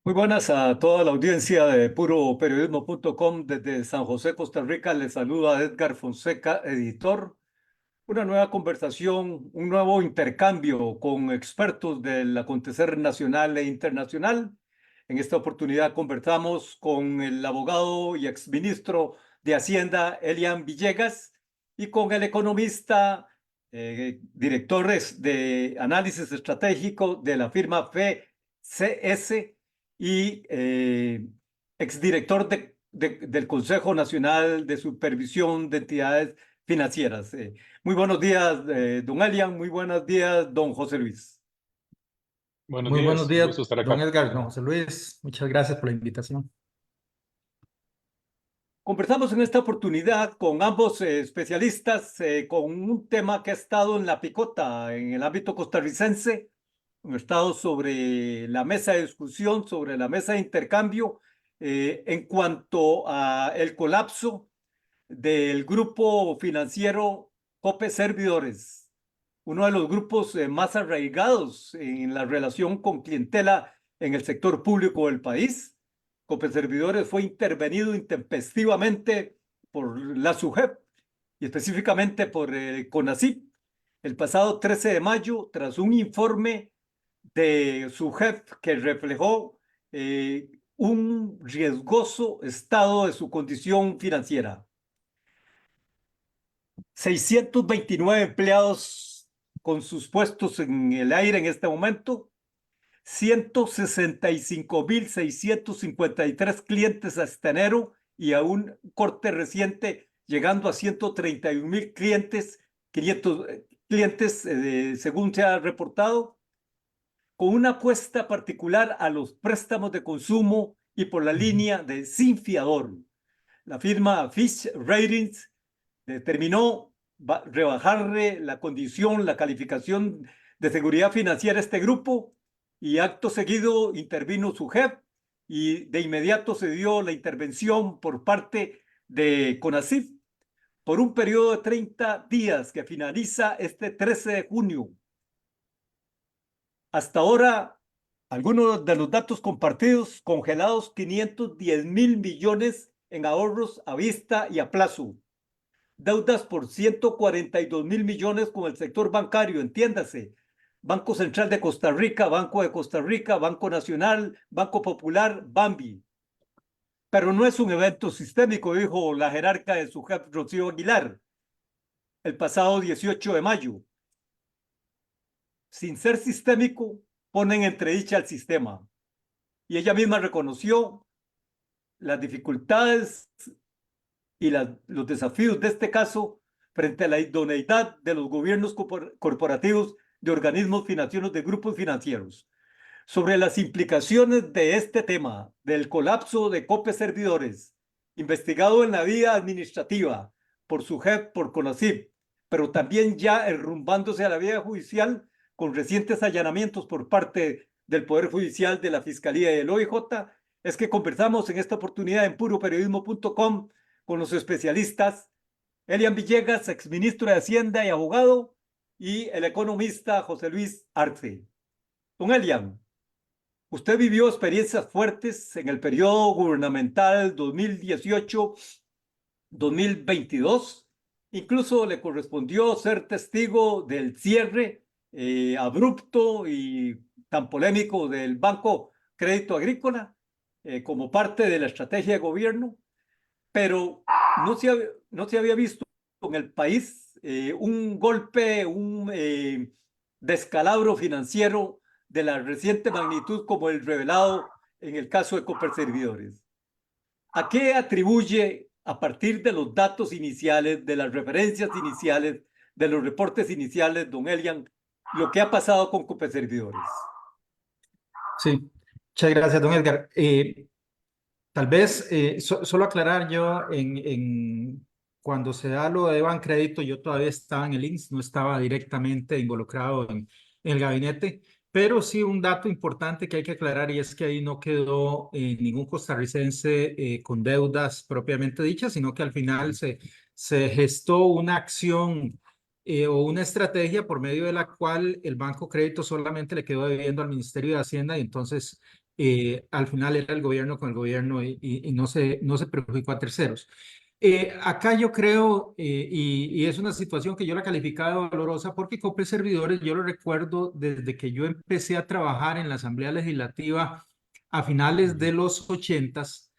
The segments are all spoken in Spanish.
Muy buenas a toda la audiencia de puroperiodismo.com desde San José, Costa Rica. Les saluda Edgar Fonseca, editor. Una nueva conversación, un nuevo intercambio con expertos del acontecer nacional e internacional. En esta oportunidad conversamos con el abogado y exministro de Hacienda, Elian Villegas, y con el economista, directores de análisis estratégico de la firma FCS y exdirector del Consejo Nacional de Supervisión de Entidades Financieras. Muy buenos días, don Elian. Muy buenos días, don José Luis. Buenos Muy buenos días, un días, gusto estar don acá. Edgar, don José Luis. Muchas gracias por la invitación. Conversamos en esta oportunidad con ambos especialistas con un tema que ha estado en la picota en el ámbito costarricense, ha estado sobre la mesa de discusión, sobre la mesa de intercambio en cuanto a el colapso del grupo financiero Cope Servidores, uno de los grupos más arraigados en la relación con clientela en el sector público del país. Cope Servidores fue intervenido intempestivamente por la SUGEP y específicamente por CONACYT el pasado 13 de mayo, tras un informe de SUGEP que reflejó un riesgoso estado de su condición financiera. 629 empleados con sus puestos en el aire en este momento, 165.653 clientes hasta enero y a un corte reciente llegando a 131.000 clientes, 500 clientes según se ha reportado, con una apuesta particular a los préstamos de consumo y por la línea de sin fiador. La firma Fitch Ratings determinó rebajarle la condición, la calificación de seguridad financiera a este grupo y acto seguido intervino su jefe y de inmediato se dio la intervención por parte de CONACYT por un periodo de 30 días que finaliza este 13 de junio. Hasta ahora, algunos de los datos compartidos: congelados 510.000 millones en ahorros a vista y a plazo, deudas por 142.000 millones con el sector bancario, entiéndase, Banco Central de Costa Rica, Banco de Costa Rica, Banco Nacional, Banco Popular, Bambi. Pero no es un evento sistémico, dijo la jerarca de su jefe, Rocío Aguilar, el pasado 18 de mayo. Sin ser sistémico, ponen entredicha al sistema. Y ella misma reconoció las dificultades y los desafíos de este caso frente a la idoneidad de los gobiernos corporativos de organismos financieros, de grupos financieros. Sobre las implicaciones de este tema, del colapso de Cope Servidores, investigado en la vía administrativa por su jefe, por CONACYT, pero también ya enrumbándose a la vía judicial con recientes allanamientos por parte del Poder Judicial, de la Fiscalía y del OIJ, es que conversamos en esta oportunidad en puroperiodismo.com con los especialistas Elian Villegas, exministro de Hacienda y abogado, y el economista José Luis Arce. Don Elian, usted vivió experiencias fuertes en el periodo gubernamental 2018-2022. Incluso le correspondió ser testigo del cierre abrupto y tan polémico del Banco Crédito Agrícola como parte de la estrategia de gobierno. Pero no se había visto en el país un golpe, un descalabro financiero de la reciente magnitud como el revelado en el caso de Coperservidores. ¿A qué atribuye, a partir de los datos iniciales, de las referencias iniciales, de los reportes iniciales, don Elian, lo que ha pasado con Coperservidores? Sí, muchas gracias, don Edgar. Tal vez solo aclarar yo, cuando se da lo de Bancrédito, yo todavía estaba en el INS, no estaba directamente involucrado en el gabinete, pero sí un dato importante que hay que aclarar, y es que ahí no quedó ningún costarricense con deudas propiamente dichas, sino que al final se gestó una acción o una estrategia por medio de la cual el Banco Crédito solamente le quedó debiendo al Ministerio de Hacienda, y entonces al final era el gobierno con el gobierno y no se perjudicó a terceros. Acá yo creo, y es una situación que yo la he calificado de dolorosa porque Copel Servidores, yo lo recuerdo desde que yo empecé a trabajar en la Asamblea Legislativa a finales de los 80s,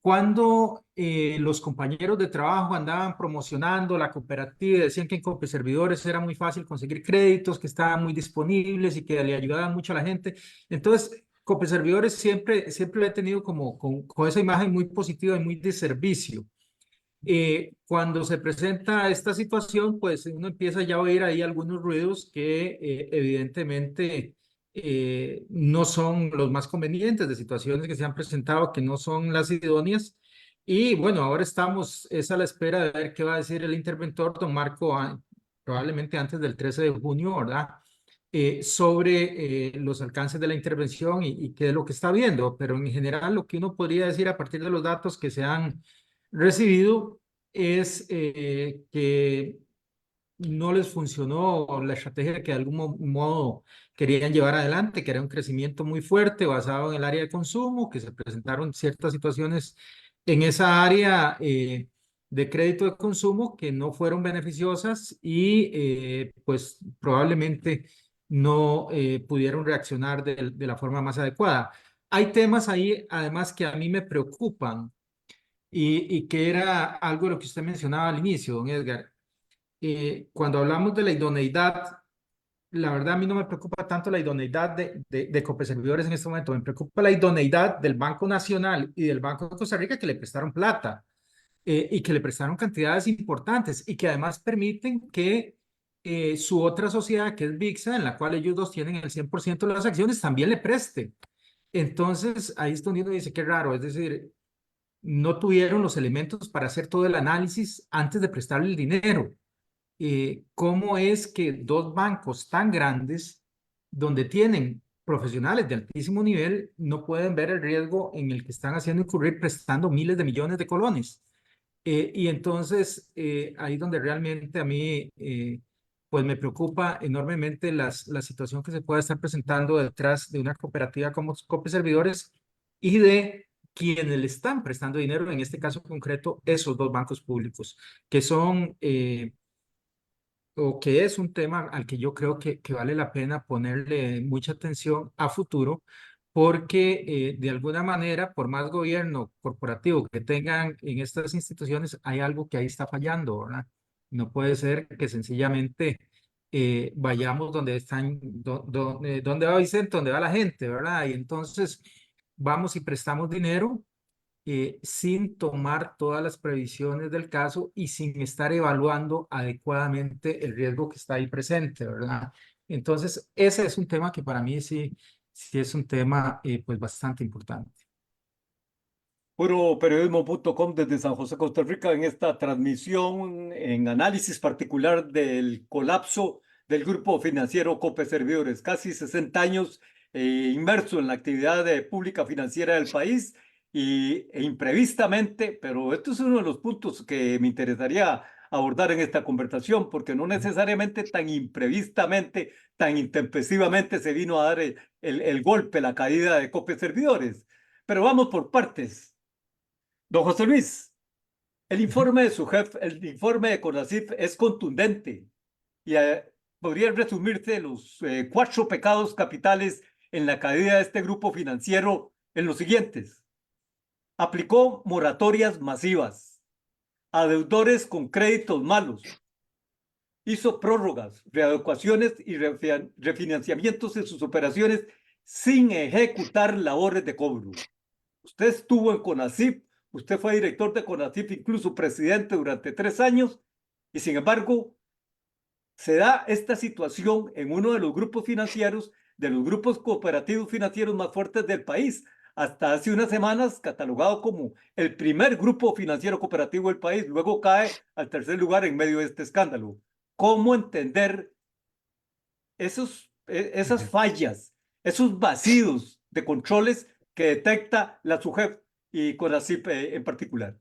cuando los compañeros de trabajo andaban promocionando la cooperativa, decían que en Copel Servidores era muy fácil conseguir créditos, que estaban muy disponibles y que le ayudaban mucho a la gente. Entonces, Copel Servidores siempre lo he tenido como con esa imagen muy positiva y muy de servicio. Cuando se presenta esta situación, pues uno empieza ya a oír ahí algunos ruidos que evidentemente no son los más convenientes, de situaciones que se han presentado que no son las idóneas. Y bueno, ahora estamos es a la espera de ver qué va a decir el interventor, don Marco, probablemente antes del 13 de junio, ¿verdad? Sobre los alcances de la intervención y qué es lo que está viendo. Pero en general lo que uno podría decir a partir de los datos que se han recibido es que no les funcionó la estrategia que de algún modo querían llevar adelante, que era un crecimiento muy fuerte basado en el área de consumo, que se presentaron ciertas situaciones en esa área de crédito de consumo que no fueron beneficiosas y pues probablemente no pudieron reaccionar de la forma más adecuada. Hay temas ahí, además, que a mí me preocupan y que era algo de lo que usted mencionaba al inicio, don Edgar. Cuando hablamos de la idoneidad, la verdad a mí no me preocupa tanto la idoneidad de Copeservidores en este momento, me preocupa la idoneidad del Banco Nacional y del Banco de Costa Rica que le prestaron plata y que le prestaron cantidades importantes y que además permiten que su otra sociedad, que es VIXA, en la cual ellos dos tienen el 100% de las acciones, también le preste. Entonces, ahí es donde uno dice, qué raro, es decir, no tuvieron los elementos para hacer todo el análisis antes de prestarle el dinero. ¿Cómo es que dos bancos tan grandes, donde tienen profesionales de altísimo nivel, no pueden ver el riesgo en el que están haciendo incurrir prestando miles de millones de colones? Y entonces, ahí donde realmente a mí, pues me preocupa enormemente la situación que se pueda estar presentando detrás de una cooperativa como Cope Servidores y de quienes le están prestando dinero, en este caso concreto, esos dos bancos públicos, que son, o que es un tema al que yo creo que vale la pena ponerle mucha atención a futuro, porque de alguna manera, por más gobierno corporativo que tengan en estas instituciones, hay algo que ahí está fallando, ¿verdad? No puede ser que sencillamente vayamos donde están, donde va Vicente, donde va la gente, ¿verdad? Y entonces vamos y prestamos dinero sin tomar todas las previsiones del caso y sin estar evaluando adecuadamente el riesgo que está ahí presente, ¿verdad? Entonces, ese es un tema que para mí sí es un tema pues bastante importante. Puro periodismo.com desde San José, Costa Rica, en esta transmisión en análisis particular del colapso del grupo financiero Cope Servidores. Casi 60 años inmerso en la actividad pública financiera del país e imprevistamente, pero esto es uno de los puntos que me interesaría abordar en esta conversación, porque no necesariamente tan imprevistamente, tan intempestivamente se vino a dar el golpe, la caída de Cope Servidores. Pero vamos por partes. Don José Luis, el informe de su jefe, el informe de CONACYT es contundente y podría resumirse los 4 pecados capitales en la caída de este grupo financiero en los siguientes. Aplicó moratorias masivas a deudores con créditos malos. Hizo prórrogas, readecuaciones y refinanciamientos en sus operaciones sin ejecutar labores de cobro. Usted estuvo en CONACYT, usted fue director de CONACYT, incluso presidente durante 3 años, y sin embargo, se da esta situación en uno de los grupos financieros, de los grupos cooperativos financieros más fuertes del país, hasta hace unas semanas catalogado como el primer grupo financiero cooperativo del país, luego cae al tercer lugar en medio de este escándalo. ¿Cómo entender esas fallas, esos vacíos de controles que detecta la SUGEF y CONACYT en particular?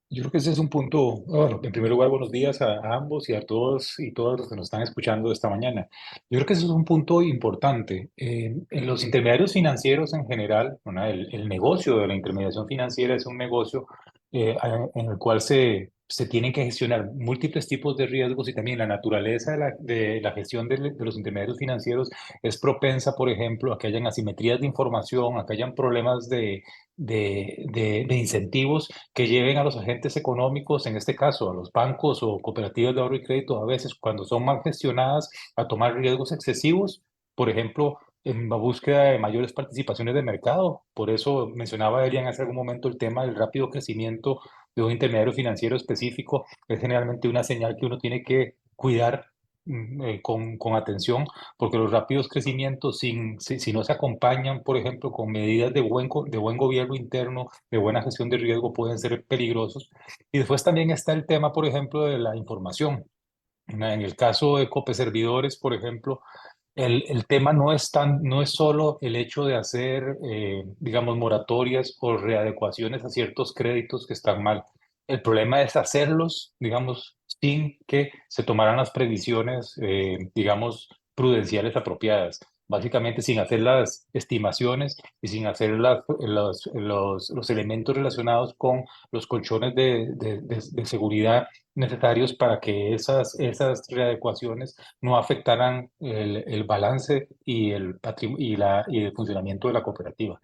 Yo creo que ese es un punto, bueno, en primer lugar, buenos días a ambos y a todos y todas los que nos están escuchando esta mañana. Yo creo que ese es un punto importante. En los intermediarios financieros en general, ¿verdad? El negocio de la intermediación financiera es un negocio en el cual se tienen que gestionar múltiples tipos de riesgos y también la naturaleza de la gestión de los intermediarios financieros es propensa, por ejemplo, a que hayan asimetrías de información, a que hayan problemas de incentivos que lleven a los agentes económicos, en este caso a los bancos o cooperativas de ahorro y crédito, a veces cuando son mal gestionadas, a tomar riesgos excesivos, por ejemplo, en la búsqueda de mayores participaciones de mercado. Por eso mencionaba Elian hace algún momento el tema del rápido crecimiento de un intermediario financiero específico. Es generalmente una señal que uno tiene que cuidar con atención, porque los rápidos crecimientos, si no se acompañan, por ejemplo, con medidas de buen gobierno interno, de buena gestión de riesgo, pueden ser peligrosos. Y después también está el tema, por ejemplo, de la información. En el caso de Cope Servidores, por ejemplo, el tema no es solo el hecho de hacer, digamos, moratorias o readecuaciones a ciertos créditos que están mal. El problema es hacerlos, digamos, sin que se tomaran las previsiones, digamos, prudenciales apropiadas. Básicamente sin hacer las estimaciones y sin hacer los elementos relacionados con los colchones de seguridad necesarios para que esas readecuaciones no afectaran el balance y y el funcionamiento de la cooperativa.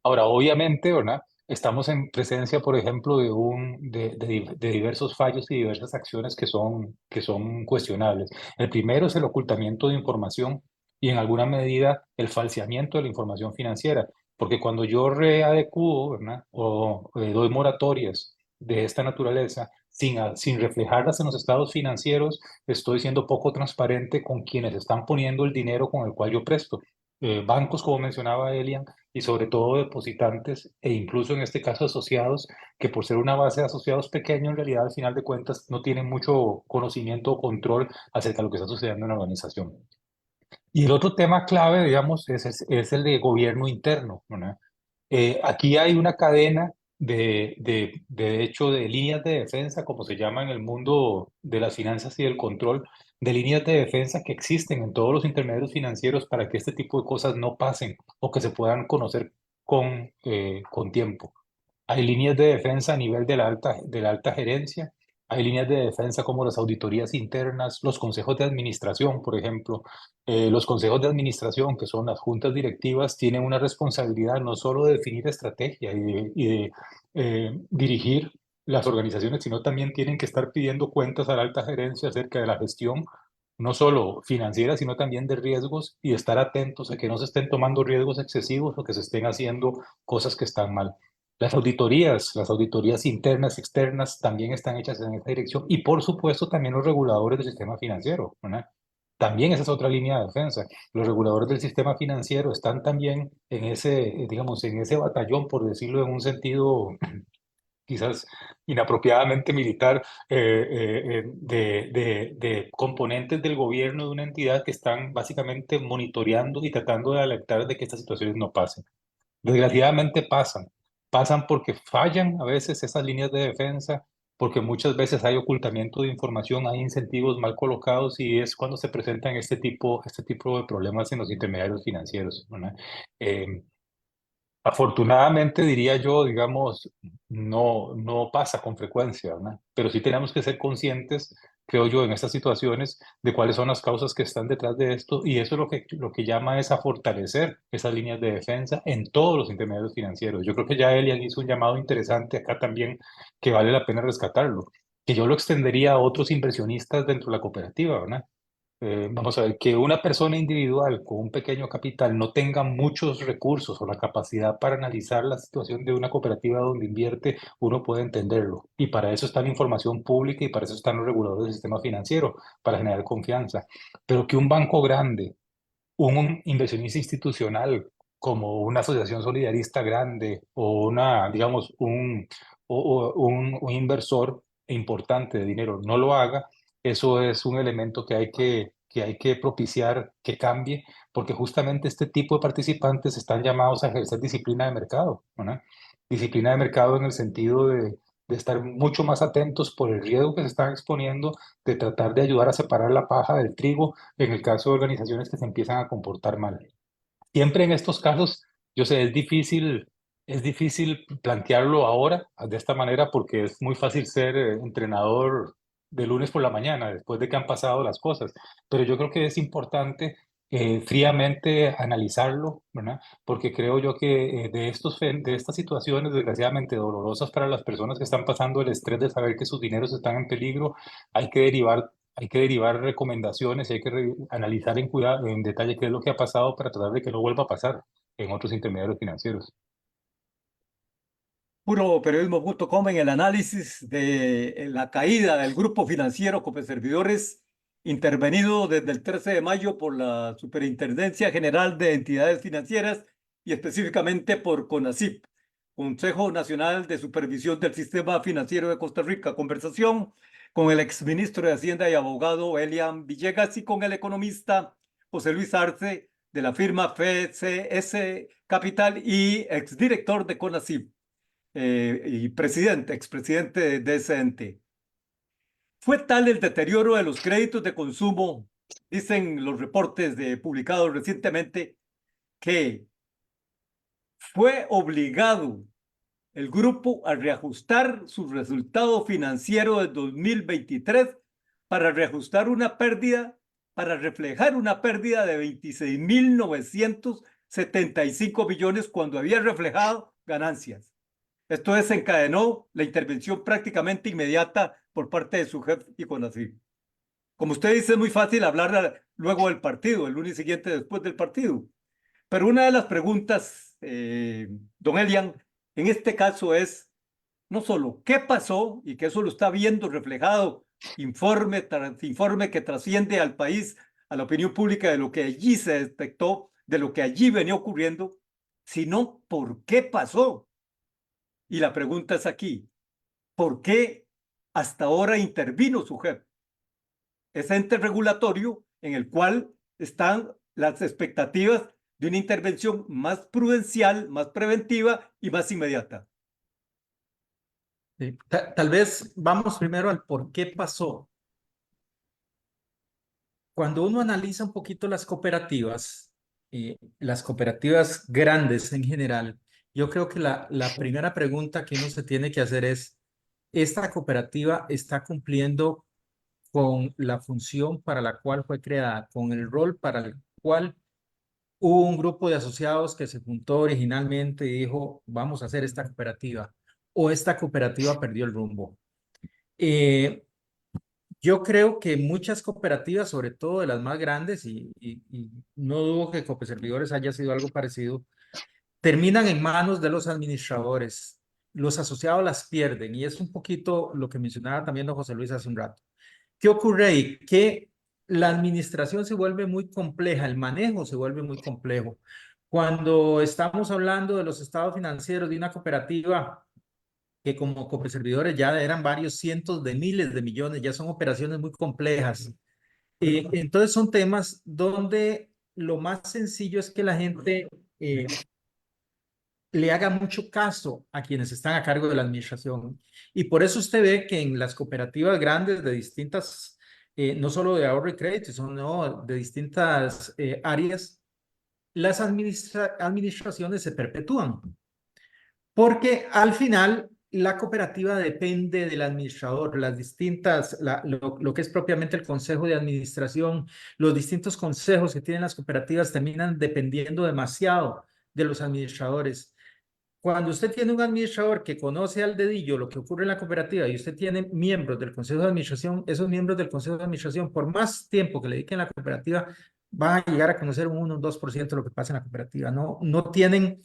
Ahora, obviamente, ¿verdad? Estamos en presencia, por ejemplo, de diversos fallos y diversas acciones que son cuestionables. El primero es el ocultamiento de información y en alguna medida el falseamiento de la información financiera, porque cuando yo readecuo, ¿verdad? O doy moratorias de esta naturaleza sin reflejarlas en los estados financieros, estoy siendo poco transparente con quienes están poniendo el dinero con el cual yo presto. Bancos, como mencionaba Elian, y sobre todo depositantes e incluso en este caso asociados, que por ser una base de asociados pequeño, en realidad al final de cuentas no tienen mucho conocimiento o control acerca de lo que está sucediendo en la organización. Y el otro tema clave, digamos, es el de gobierno interno, ¿verdad? Aquí hay una cadena de hecho, de líneas de defensa, como se llama en el mundo de las finanzas y del control, de líneas de defensa que existen en todos los intermediarios financieros para que este tipo de cosas no pasen o que se puedan conocer con tiempo. Hay líneas de defensa a nivel de la alta gerencia, hay líneas de defensa como las auditorías internas, los consejos de administración, por ejemplo. Los consejos de administración, que son las juntas directivas, tienen una responsabilidad no solo de definir estrategia y de dirigir las organizaciones, sino también tienen que estar pidiendo cuentas a la alta gerencia acerca de la gestión, no solo financiera, sino también de riesgos y estar atentos a que no se estén tomando riesgos excesivos o que se estén haciendo cosas que están mal. Las auditorías internas y externas también están hechas en esa dirección y por supuesto también los reguladores del sistema financiero, ¿verdad? También esa es otra línea de defensa. Los reguladores del sistema financiero están también en ese, digamos, en ese batallón, por decirlo en un sentido quizás inapropiadamente militar, de componentes del gobierno de una entidad que están básicamente monitoreando y tratando de alertar de que estas situaciones no pasen. Desgraciadamente pasan porque fallan a veces esas líneas de defensa, porque muchas veces hay ocultamiento de información, hay incentivos mal colocados y es cuando se presentan este tipo de problemas en los intermediarios financieros, ¿verdad? Eh, Afortunadamente, diría yo, digamos, no pasa con frecuencia, ¿verdad? Pero sí tenemos que ser conscientes, creo yo, en estas situaciones de cuáles son las causas que están detrás de esto y eso es lo que llama es a fortalecer esas líneas de defensa en todos los intermediarios financieros. Yo creo que ya Elian hizo un llamado interesante acá también que vale la pena rescatarlo, que yo lo extendería a otros inversionistas dentro de la cooperativa, ¿verdad? Vamos a ver, que una persona individual con un pequeño capital no tenga muchos recursos o la capacidad para analizar la situación de una cooperativa donde invierte, uno puede entenderlo. Y para eso está la información pública y para eso están los reguladores del sistema financiero, para generar confianza. Pero que un banco grande, un inversionista institucional como una asociación solidarista grande o digamos, un inversor importante de dinero no lo haga, eso es un elemento que hay que propiciar que cambie, porque justamente este tipo de participantes están llamados a ejercer disciplina de mercado, ¿verdad? Disciplina de mercado en el sentido de estar mucho más atentos por el riesgo que se están exponiendo, de tratar de ayudar a separar la paja del trigo en el caso de organizaciones que se empiezan a comportar mal. Siempre en estos casos, yo sé, es difícil plantearlo ahora de esta manera porque es muy fácil ser entrenador de lunes por la mañana, después de que han pasado las cosas. Pero yo creo que es importante fríamente analizarlo, ¿verdad? Porque creo yo que de estas situaciones desgraciadamente dolorosas para las personas que están pasando el estrés de saber que sus dineros están en peligro, hay que derivar recomendaciones y hay que analizar en detalle qué es lo que ha pasado para tratar de que no vuelva a pasar en otros intermediarios financieros. Puro periodismo.com en el análisis de la caída del grupo financiero Copeservidores, intervenido desde el 13 de mayo por la Superintendencia General de Entidades Financieras y específicamente por CONACYT, Consejo Nacional de Supervisión del Sistema Financiero de Costa Rica. Conversación con el exministro de Hacienda y abogado Elian Villegas y con el economista José Luis Arce de la firma FCS Capital y exdirector de CONACYT y expresidente de ese ente. Fue tal el deterioro de los créditos de consumo, dicen los reportes publicados recientemente, que fue obligado el grupo a reajustar su resultado financiero de 2023 para reflejar una pérdida de 26.975 millones cuando había reflejado ganancias. Esto desencadenó la intervención prácticamente inmediata por parte de su jefe y CONACYT. Como usted dice, es muy fácil hablar luego del partido, el lunes siguiente después del partido. Pero una de las preguntas, don Elian, en este caso es no solo qué pasó, y que eso lo está viendo reflejado informe tras informe que trasciende al país, a la opinión pública de lo que allí se detectó, de lo que allí venía ocurriendo, sino por qué pasó. Y la pregunta es aquí, ¿por qué hasta ahora intervino su jefe? Ese ente regulatorio en el cual están las expectativas de una intervención más prudencial, más preventiva y más inmediata. Sí. Tal vez vamos primero al por qué pasó. Cuando uno analiza un poquito las cooperativas grandes en general, yo creo que la primera pregunta que uno se tiene que hacer es, ¿esta cooperativa está cumpliendo con la función para la cual fue creada, con el rol para el cual hubo un grupo de asociados que se juntó originalmente y dijo, vamos a hacer esta cooperativa, o esta cooperativa perdió el rumbo? Yo creo que muchas cooperativas, sobre todo de las más grandes, y no dudo que Copeservidores haya sido algo parecido, terminan en manos de los administradores. Los asociados las pierden, y es un poquito lo que mencionaba también don José Luis hace un rato. ¿Qué ocurre ahí? Que la administración se vuelve muy compleja, el manejo se vuelve muy complejo. Cuando estamos hablando de los estados financieros de una cooperativa, que como Copeservidores ya eran varios cientos de miles de millones, ya son operaciones muy complejas. Entonces son temas donde lo más sencillo es que la gente le haga mucho caso a quienes están a cargo de la administración. Y por eso usted ve que en las cooperativas grandes de distintas, no solo de ahorro y crédito, sino de distintas áreas, las administraciones se perpetúan. Porque al final la cooperativa depende del administrador, las distintas, lo que es propiamente el consejo de administración, los distintos consejos que tienen las cooperativas terminan dependiendo demasiado de los administradores. Cuando usted tiene un administrador que conoce al dedillo lo que ocurre en la cooperativa y usted tiene miembros del consejo de administración, esos miembros del consejo de administración, por más tiempo que le dediquen a la cooperativa, van a llegar a conocer un 1 o 2% de lo que pasa en la cooperativa. No tienen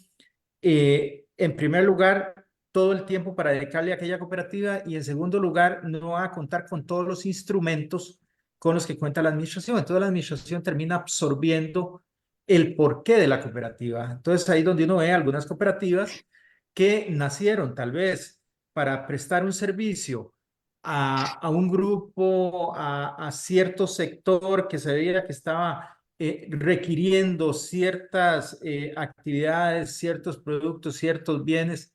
en primer lugar, todo el tiempo para dedicarle a aquella cooperativa, y en segundo lugar, no va a contar con todos los instrumentos con los que cuenta la administración. Entonces la administración termina absorbiendo el porqué de la cooperativa. Entonces ahí donde uno ve algunas cooperativas que nacieron tal vez para prestar un servicio a un grupo, a cierto sector que se veía que estaba requiriendo ciertas actividades, ciertos productos, ciertos bienes,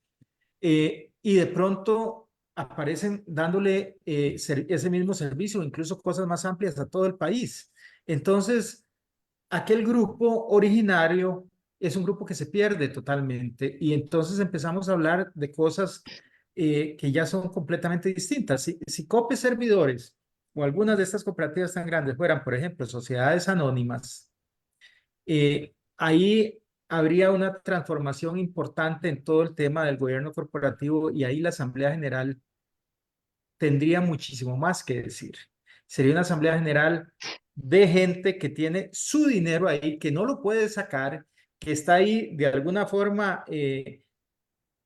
y de pronto aparecen dándole ese mismo servicio, incluso cosas más amplias a todo el país. Entonces, aquel grupo originario es un grupo que se pierde totalmente y entonces empezamos a hablar de cosas que ya son completamente distintas. Si COPE Servidores o algunas de estas cooperativas tan grandes fueran, por ejemplo, sociedades anónimas, ahí habría una transformación importante en todo el tema del gobierno corporativo y ahí la Asamblea General tendría muchísimo más que decir. Sería una Asamblea General de gente que tiene su dinero ahí, que no lo puede sacar, que está ahí de alguna forma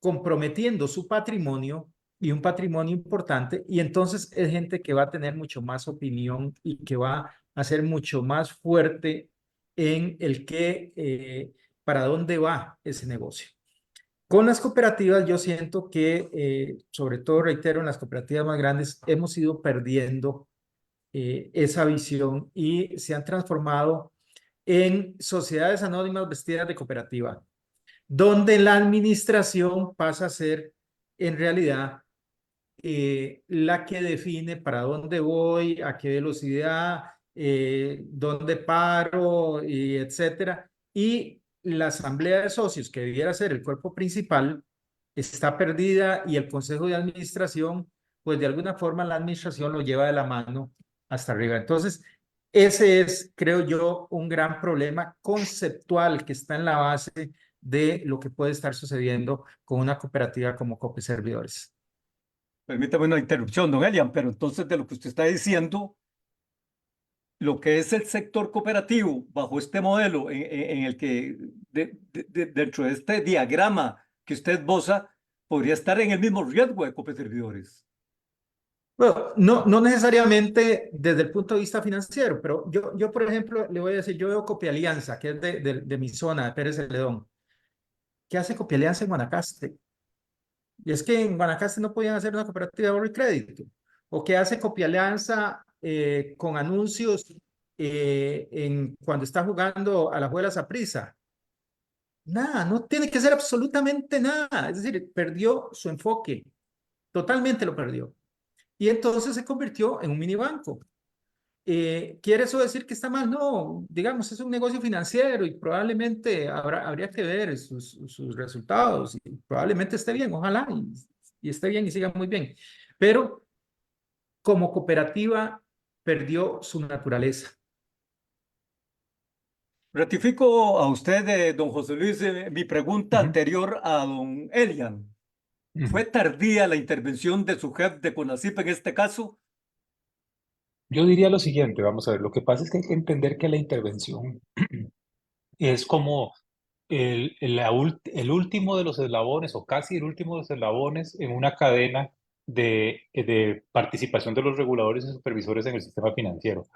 comprometiendo su patrimonio y un patrimonio importante, y entonces es gente que va a tener mucho más opinión y que va a ser mucho más fuerte en el que, para dónde va ese negocio. Con las cooperativas, yo siento que, sobre todo, reitero, en las cooperativas más grandes, hemos ido perdiendo esa visión y se han transformado en sociedades anónimas vestidas de cooperativa, donde la administración pasa a ser, en realidad, la que define para dónde voy, a qué velocidad, dónde paro, y etcétera. Y la asamblea de socios, que debiera ser el cuerpo principal, está perdida y el consejo de administración, pues de alguna forma la administración lo lleva de la mano hasta arriba. Entonces, ese es, creo yo, un gran problema conceptual que está en la base de lo que puede estar sucediendo con una cooperativa como Cope Servidores. Permítame una interrupción, don Elian, pero entonces de lo que usted está diciendo, lo que es el sector cooperativo bajo este modelo en el que dentro de este diagrama que usted esboza, podría estar en el mismo riesgo de Cope Servidores. Bueno, no necesariamente desde el punto de vista financiero, pero yo, por ejemplo, le voy a decir, yo veo Copialianza, que es de mi zona, de Pérez Celedón. ¿Qué hace Copialianza en Guanacaste? Y es que en Guanacaste no podían hacer una cooperativa de ahorro y crédito. ¿O qué hace Copialianza con anuncios cuando está jugando a la juega Saprissa? Nada, no tiene que hacer absolutamente nada. Es decir, perdió su enfoque, totalmente lo perdió. Y entonces se convirtió en un mini banco. ¿Quiere eso decir que está mal? No, digamos, es un negocio financiero y probablemente habría que ver sus resultados y probablemente esté bien, ojalá, y esté bien y siga muy bien. Pero como cooperativa perdió su naturaleza. Ratifico a usted, don José Luis, mi pregunta Ujú, anterior a don Elian. ujú. ¿Fue tardía la intervención de su jefe de CONACYT en este caso? Yo diría lo siguiente, vamos a ver, lo que pasa es que hay que entender que la intervención es como el último de los eslabones o casi el último de los eslabones en una cadena de participación de los reguladores y supervisores en el sistema financiero.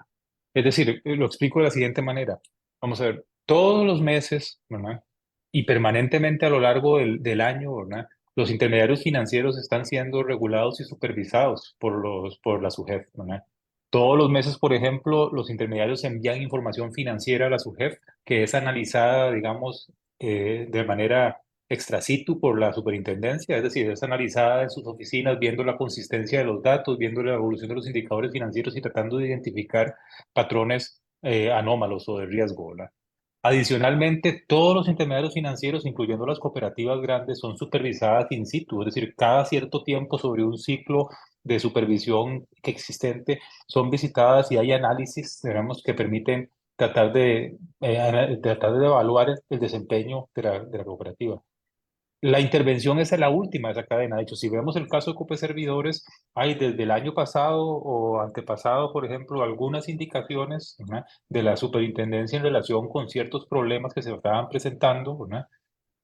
Es decir, lo explico de la siguiente manera. Vamos a ver, todos los meses, ¿verdad? Y permanentemente a lo largo del año, ¿verdad? Los intermediarios financieros están siendo regulados y supervisados por la SUGEF, ¿verdad? Todos los meses, por ejemplo, los intermediarios envían información financiera a la SUGEF que es analizada, digamos, de manera extra situ por la superintendencia, es decir, es analizada en sus oficinas viendo la consistencia de los datos, viendo la evolución de los indicadores financieros y tratando de identificar patrones anómalos o de riesgo, ¿verdad? Adicionalmente, todos los intermediarios financieros, incluyendo las cooperativas grandes, son supervisadas in situ, es decir, cada cierto tiempo sobre un ciclo de supervisión que existente son visitadas y hay análisis, digamos, que permiten tratar de evaluar el desempeño de la cooperativa. La intervención es en la última de esa cadena. De hecho, si vemos el caso de Cope Servidores, hay desde el año pasado o antepasado, por ejemplo, algunas indicaciones, ¿verdad?, de la superintendencia en relación con ciertos problemas que se estaban presentando, ¿verdad?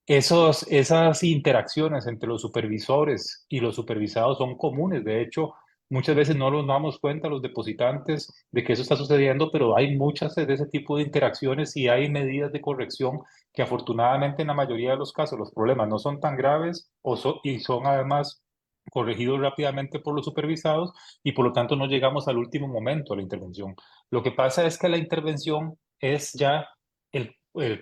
Esas interacciones entre los supervisores y los supervisados son comunes. De hecho, muchas veces no nos damos cuenta los depositantes de que eso está sucediendo, pero hay muchas de ese tipo de interacciones y hay medidas de corrección que afortunadamente en la mayoría de los casos los problemas no son tan graves y son además corregidos rápidamente por los supervisados y por lo tanto no llegamos al último momento de la intervención. Lo que pasa es que la intervención es ya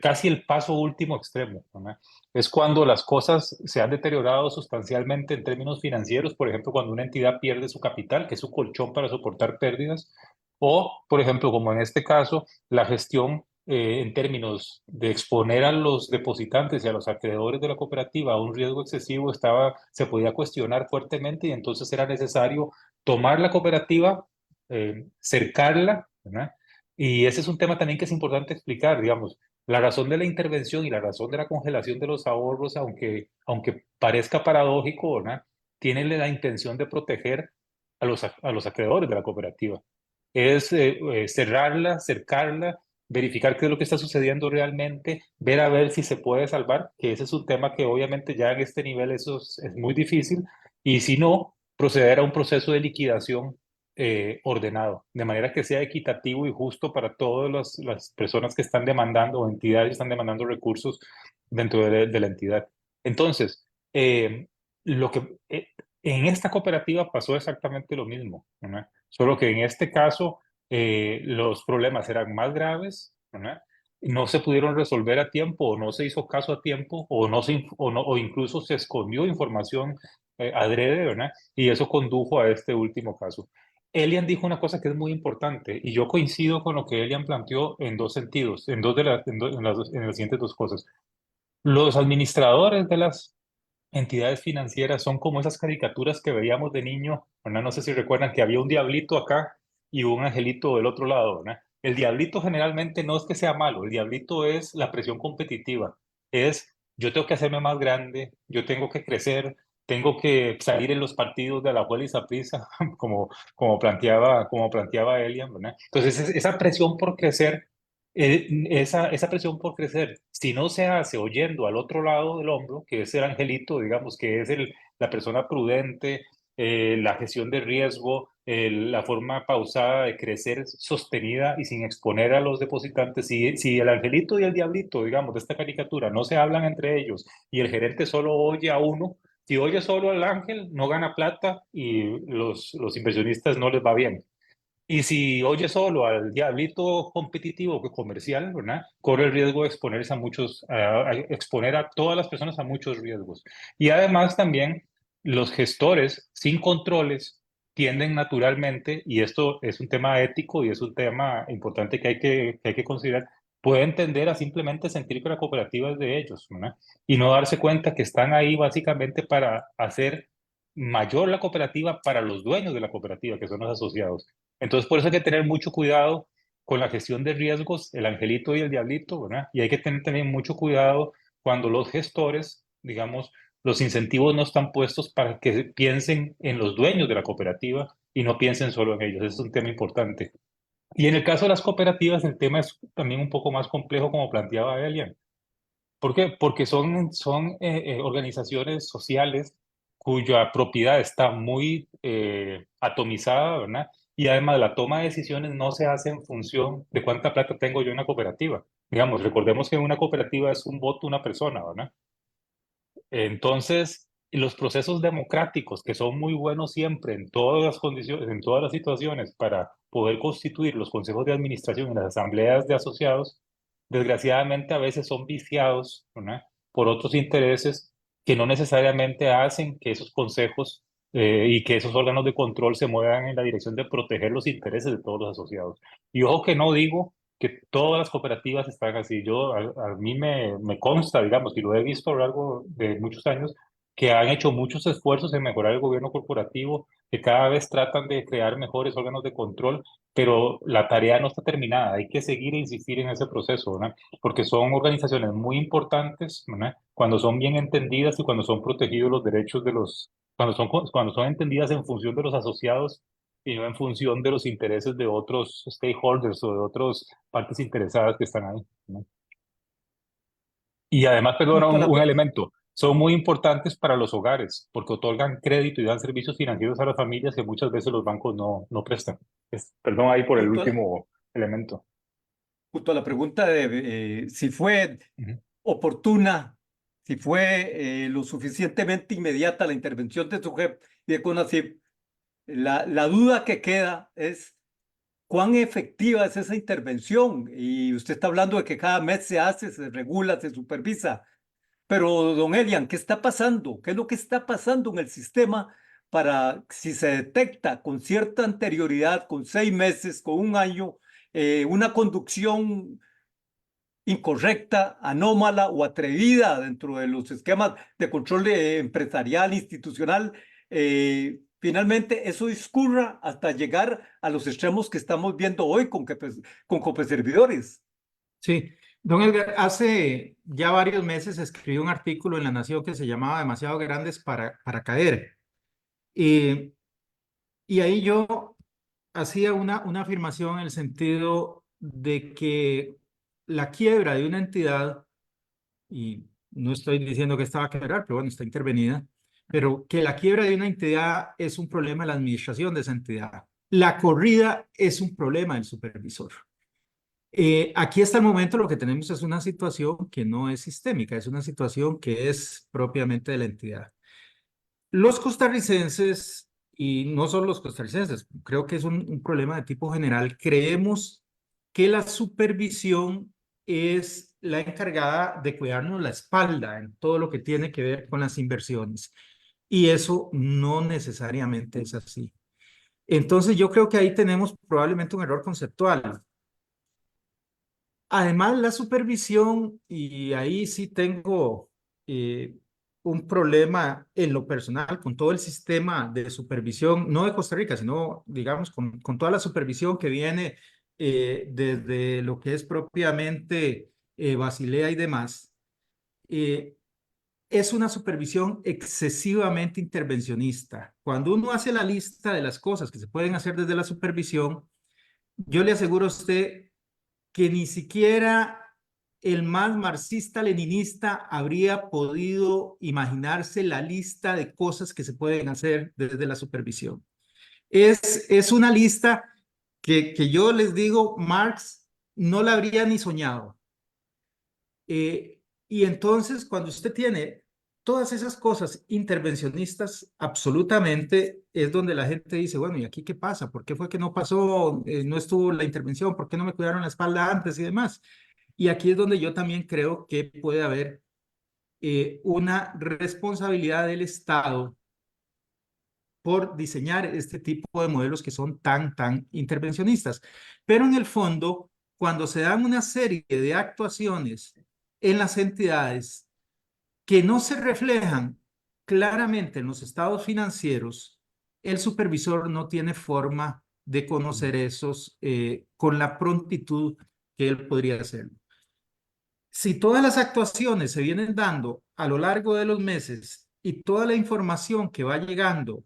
casi el paso último extremo, ¿verdad? Es cuando las cosas se han deteriorado sustancialmente en términos financieros, por ejemplo, cuando una entidad pierde su capital, que es su colchón para soportar pérdidas, o, por ejemplo, como en este caso, la gestión en términos de exponer a los depositantes y a los acreedores de la cooperativa a un riesgo excesivo se podía cuestionar fuertemente y entonces era necesario tomar la cooperativa, cercarla, ¿verdad? Y ese es un tema también que es importante explicar, digamos, la razón de la intervención y la razón de la congelación de los ahorros, aunque parezca paradójico, ¿verdad? Tiene la intención de proteger a los acreedores de la cooperativa. Es cerrarla, cercarla, verificar qué es lo que está sucediendo realmente, ver a ver si se puede salvar, que ese es un tema que obviamente ya en este nivel eso es muy difícil, y si no, proceder a un proceso de liquidación ordenado, de manera que sea equitativo y justo para todas las personas que están demandando o entidades que están demandando recursos dentro de la entidad. Entonces, lo que en esta cooperativa pasó exactamente lo mismo, ¿verdad? Solo que en este caso los problemas eran más graves, ¿verdad? No se pudieron resolver a tiempo o no se hizo caso a tiempo o, no se, o, no, o incluso se escondió información adrede, ¿verdad? Y eso condujo a este último caso. Elian dijo una cosa que es muy importante y yo coincido con lo que Elian planteó en dos sentidos, en las siguientes dos cosas. Los administradores de las entidades financieras son como esas caricaturas que veíamos de niño, ¿verdad? No sé si recuerdan que había un diablito acá y un angelito del otro lado, ¿verdad? El diablito generalmente no es que sea malo, el diablito es la presión competitiva, es yo tengo que hacerme más grande, yo tengo que crecer, tengo que salir en los partidos de Alajuela y Saprissa, como planteaba Elian, ¿verdad? Entonces esa presión por crecer esa presión por crecer, si no se hace oyendo al otro lado del hombro, que es el angelito, digamos, que es la persona prudente, la gestión de riesgo, la forma pausada de crecer sostenida y sin exponer a los depositantes, si el angelito y el diablito, digamos, de esta caricatura no se hablan entre ellos y el gerente solo oye a uno, si oye solo al ángel, no gana plata y los inversionistas no les va bien. Y si oye solo al diablito competitivo que comercial, ¿verdad? Corre el riesgo de exponerse a exponer a todas las personas a muchos riesgos. Y además también los gestores sin controles tienden naturalmente, y esto es un tema ético y es un tema importante que hay que considerar, pueden tender a simplemente sentir que la cooperativa es de ellos, ¿verdad? Y no darse cuenta que están ahí básicamente para hacer mayor la cooperativa para los dueños de la cooperativa, que son los asociados. Entonces, por eso hay que tener mucho cuidado con la gestión de riesgos, el angelito y el diablito, ¿verdad? Y hay que tener también mucho cuidado cuando los gestores, digamos, los incentivos no están puestos para que piensen en los dueños de la cooperativa y no piensen solo en ellos. Ese es un tema importante. Y en el caso de las cooperativas, el tema es también un poco más complejo, como planteaba Elian. ¿Por qué? Porque son organizaciones sociales cuya propiedad está muy atomizada, ¿verdad? Y además la toma de decisiones no se hace en función de cuánta plata tengo yo en una cooperativa. Digamos, recordemos que una cooperativa es un voto, una persona, ¿verdad? Entonces, los procesos democráticos, que son muy buenos siempre en todas las condiciones, en todas las situaciones, para poder constituir los consejos de administración y las asambleas de asociados, desgraciadamente a veces son viciados, ¿verdad? Por otros intereses que no necesariamente hacen que esos consejos y que esos órganos de control se muevan en la dirección de proteger los intereses de todos los asociados. Y ojo que no digo que todas las cooperativas están así. A mí me consta, digamos, y lo he visto a lo largo de muchos años, que han hecho muchos esfuerzos en mejorar el gobierno corporativo, que cada vez tratan de crear mejores órganos de control, pero la tarea no está terminada. Hay que seguir e insistir en ese proceso, ¿verdad? Porque son organizaciones muy importantes, ¿verdad? Cuando son bien entendidas y cuando son protegidos los derechos de cuando son entendidas en función de los asociados y no en función de los intereses de otros stakeholders o de otras partes interesadas que están ahí, ¿no? Y además, perdona, Justo a un elemento, son muy importantes para los hogares porque otorgan crédito y dan servicios financieros a las familias que muchas veces los bancos no prestan. Perdón ahí por el justo a- último elemento. justo a la pregunta de si fue Ujú. oportuna, si fue lo suficientemente inmediata la intervención de SUGEP y de CONACYT, la duda que queda es ¿Cuán efectiva es esa intervención? Y usted está hablando de que cada mes se hace, se regula, se supervisa. Pero, don Elian, ¿qué está pasando? ¿Qué es lo que está pasando en el sistema para, si se detecta con cierta anterioridad, con 6 meses, con un año, una conducción incorrecta, anómala o atrevida dentro de los esquemas de control empresarial, institucional, finalmente eso discurra hasta llegar a los extremos que estamos viendo hoy con Copeservidores? Sí, don Edgar, hace ya varios meses escribí un artículo en La Nación que se llamaba Demasiado grandes para caer. Y, y ahí yo hacía una afirmación en el sentido de que la quiebra de una entidad, y no estoy diciendo que esta va a quebrar, pero bueno, está intervenida, pero que la quiebra de una entidad es un problema de la administración de esa entidad. La corrida es un problema del supervisor. Aquí hasta el momento lo que tenemos es una situación que no es sistémica, es una situación que es propiamente de la entidad. Los costarricenses, y no solo los costarricenses, creo que es un problema de tipo general, creemos que la supervisión es la encargada de cuidarnos la espalda en todo lo que tiene que ver con las inversiones. Y eso no necesariamente es así. Entonces yo creo que ahí tenemos probablemente un error conceptual. Además, la supervisión, y ahí sí tengo un problema en lo personal con todo el sistema de supervisión, no de Costa Rica, sino, digamos, con toda la supervisión que viene desde lo que es propiamente Basilea y demás, eh, es una supervisión excesivamente intervencionista. Cuando uno hace la lista de las cosas que se pueden hacer desde la supervisión, yo le aseguro a usted que ni siquiera el más marxista-leninista habría podido imaginarse la lista de cosas que se pueden hacer desde la supervisión. Es una lista que yo les digo, Marx no la habría ni soñado. Y entonces, cuando usted tiene todas esas cosas intervencionistas, absolutamente es donde la gente dice, bueno, ¿y aquí qué pasa? ¿Por qué fue que no pasó? No estuvo la intervención, ¿por qué no me cuidaron la espalda antes y demás? Y aquí es donde yo también creo que puede haber una responsabilidad del Estado por diseñar este tipo de modelos que son tan intervencionistas. Pero en el fondo, cuando se dan una serie de actuaciones en las entidades que no se reflejan claramente en los estados financieros, el supervisor no tiene forma de conocer esos con la prontitud que él podría hacerlo. Si todas las actuaciones se vienen dando a lo largo de los meses y toda la información que va llegando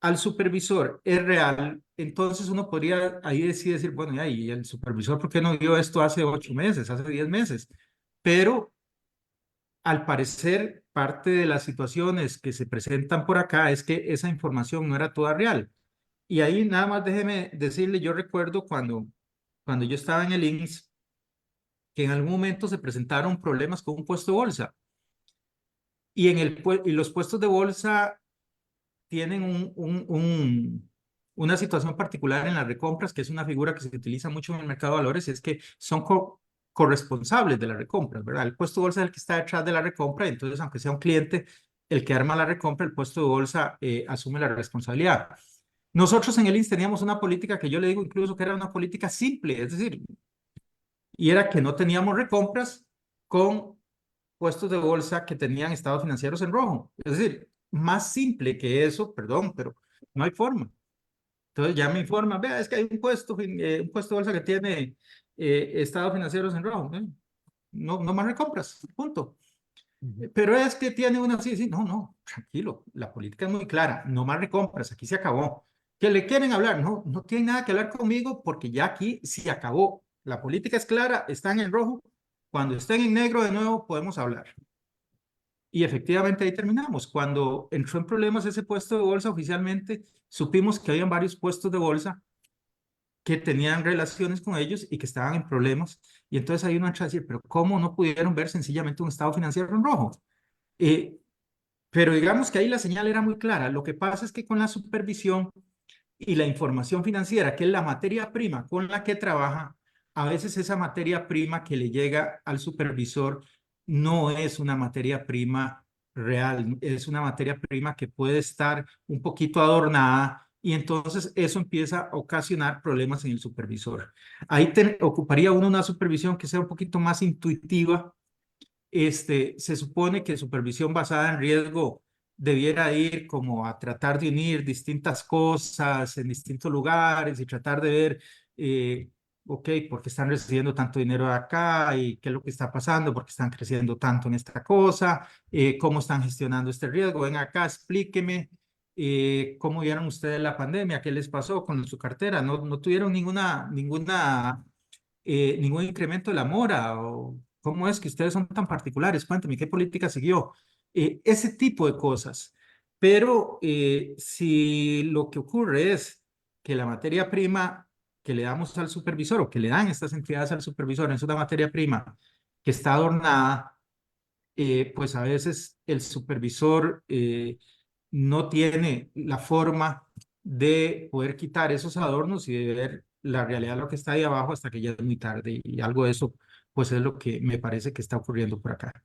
al supervisor es real, entonces uno podría ahí decir, bueno, ya, ¿y el supervisor por qué no dio esto hace 8 meses, hace 10 meses? Pero al parecer, parte de las situaciones que se presentan por acá es que esa información no era toda real. Y ahí nada más déjeme decirle, yo recuerdo cuando yo estaba en el INSS, que en algún momento se presentaron problemas con un puesto de bolsa. Y los puestos de bolsa tienen una situación particular en las recompras, que es una figura que se utiliza mucho en el mercado de valores, y es que son corresponsables de las recompras, ¿verdad? El puesto de bolsa es el que está detrás de la recompra, entonces aunque sea un cliente el que arma la recompra, el puesto de bolsa asume la responsabilidad. Nosotros en el INS teníamos una política que yo le digo incluso que era una política simple, es decir, y era que no teníamos recompras con puestos de bolsa que tenían estados financieros en rojo. Es decir, más simple que eso, perdón, pero no hay forma. Entonces ya me informan, vea, es que hay un puesto de bolsa que tiene estados financieros en rojo. No más recompras, punto. Pero es que tiene una así, sí, no, tranquilo, la política es muy clara, no más recompras, aquí se acabó. ¿Que le quieren hablar? No tienen nada que hablar conmigo porque ya aquí se acabó. La política es clara, están en rojo, cuando estén en negro de nuevo podemos hablar. Y efectivamente ahí terminamos. Cuando entró en problemas ese puesto de bolsa oficialmente, supimos que habían varios puestos de bolsa que tenían relaciones con ellos y que estaban en problemas. Y entonces ahí uno entra a decir, pero ¿cómo no pudieron ver sencillamente un estado financiero en rojo? Pero digamos que ahí la señal era muy clara. Lo que pasa es que con la supervisión y la información financiera, que es la materia prima con la que trabaja, a veces esa materia prima que le llega al supervisor no es una materia prima real, es una materia prima que puede estar un poquito adornada y entonces eso empieza a ocasionar problemas en el supervisor. Ahí ocuparía uno una supervisión que sea un poquito más intuitiva. Se supone que supervisión basada en riesgo debiera ir como a tratar de unir distintas cosas en distintos lugares y tratar de ver, ok, ¿por qué están recibiendo tanto dinero de acá? ¿Y qué es lo que está pasando? ¿Por qué están creciendo tanto en esta cosa? ¿Cómo están gestionando este riesgo? Ven acá, explíqueme. ¿Cómo vieron ustedes la pandemia? ¿Qué les pasó con su cartera? ¿No tuvieron ningún incremento de la mora? ¿O cómo es que ustedes son tan particulares? Cuéntame, ¿qué política siguió? Ese tipo de cosas. Pero si lo que ocurre es que la materia prima que le damos al supervisor o que le dan estas entidades al supervisor es una materia prima que está adornada, pues a veces el supervisor no tiene la forma de poder quitar esos adornos y de ver la realidad de lo que está ahí abajo hasta que ya es muy tarde. Y algo de eso, pues es lo que me parece que está ocurriendo por acá.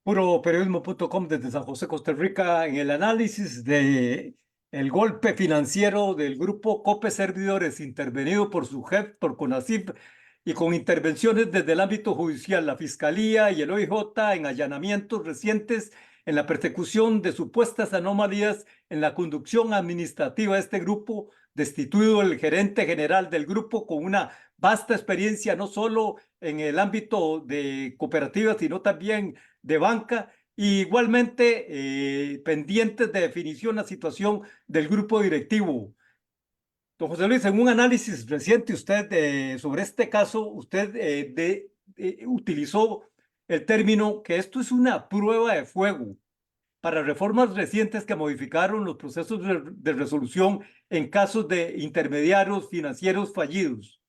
Puroperiodismo.com desde San José, Costa Rica, en el análisis de el golpe financiero del grupo Cope Servidores, intervenido por su jefe, por CONACYT, y con intervenciones desde el ámbito judicial, la Fiscalía y el OIJ en allanamientos recientes en la persecución de supuestas anomalías en la conducción administrativa de este grupo, destituido el gerente general del grupo con una vasta experiencia no solo en el ámbito de cooperativas, sino también de banca, y igualmente pendientes de definición la situación del grupo directivo. Don José Luis, en un análisis reciente usted sobre este caso, usted utilizó el término que esto es una prueba de fuego para reformas recientes que modificaron los procesos de resolución en casos de intermediarios financieros fallidos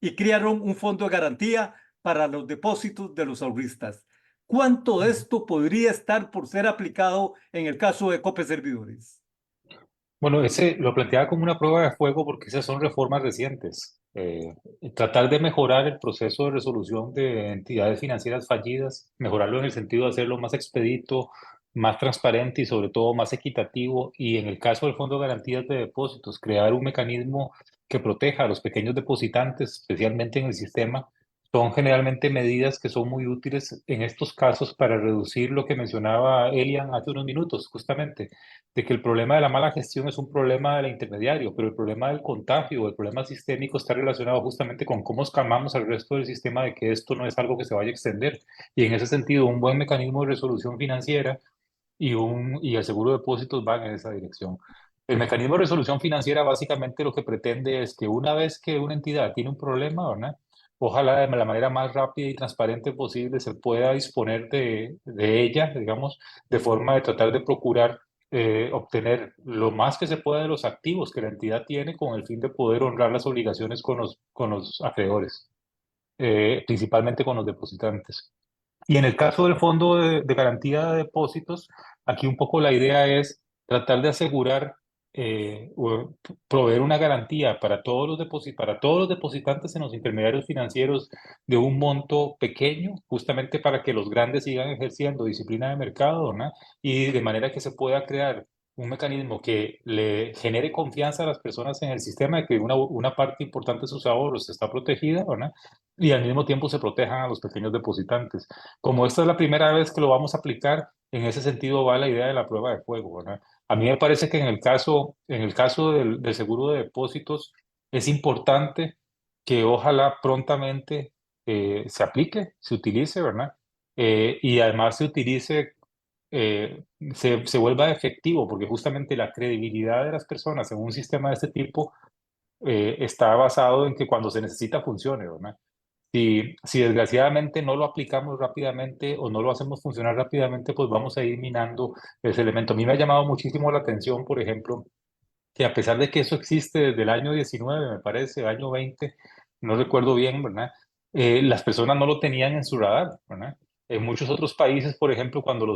y crearon un fondo de garantía para los depósitos de los ahorristas. ¿Cuánto de esto podría estar por ser aplicado en el caso de Cope Servidores? Bueno, ese lo planteaba como una prueba de fuego porque esas son reformas recientes. Tratar de mejorar el proceso de resolución de entidades financieras fallidas, mejorarlo en el sentido de hacerlo más expedito, más transparente y sobre todo más equitativo. Y en el caso del Fondo de Garantías de Depósitos, crear un mecanismo que proteja a los pequeños depositantes, especialmente en el sistema, son generalmente medidas que son muy útiles en estos casos para reducir lo que mencionaba Elian hace unos minutos, justamente de que el problema de la mala gestión es un problema del intermediario, pero el problema del contagio, el problema sistémico está relacionado justamente con cómo escamamos al resto del sistema de que esto no es algo que se vaya a extender. Y en ese sentido, un buen mecanismo de resolución financiera y el seguro de depósitos van en esa dirección. El mecanismo de resolución financiera básicamente lo que pretende es que una vez que una entidad tiene un problema, ¿verdad? Ojalá de la manera más rápida y transparente posible se pueda disponer de ella, digamos, de forma de tratar de procurar obtener lo más que se pueda de los activos que la entidad tiene con el fin de poder honrar las obligaciones con los acreedores, principalmente con los depositantes. Y en el caso del Fondo de Garantía de Depósitos, aquí un poco la idea es tratar de asegurar o proveer una garantía para todos los depositantes en los intermediarios financieros de un monto pequeño, justamente para que los grandes sigan ejerciendo disciplina de mercado, ¿no? Y de manera que se pueda crear un mecanismo que le genere confianza a las personas en el sistema de que una parte importante de sus ahorros está protegida, ¿no? Y al mismo tiempo se protejan a los pequeños depositantes. Como esta es la primera vez que lo vamos a aplicar, en ese sentido va la idea de la prueba de fuego, ¿verdad? A mí me parece que en el caso del seguro de depósitos es importante que ojalá prontamente se aplique, se utilice, ¿verdad? Y además se utilice, se vuelva efectivo, porque justamente la credibilidad de las personas en un sistema de este tipo está basado en que cuando se necesita funcione, ¿verdad? Si desgraciadamente no lo aplicamos rápidamente o no lo hacemos funcionar rápidamente, pues vamos a ir minando ese elemento. A mí me ha llamado muchísimo la atención, por ejemplo, que a pesar de que eso existe desde el año 19, me parece, el año 20, no recuerdo bien, ¿verdad? Las personas no lo tenían en su radar, ¿verdad? En muchos otros países, por ejemplo, cuando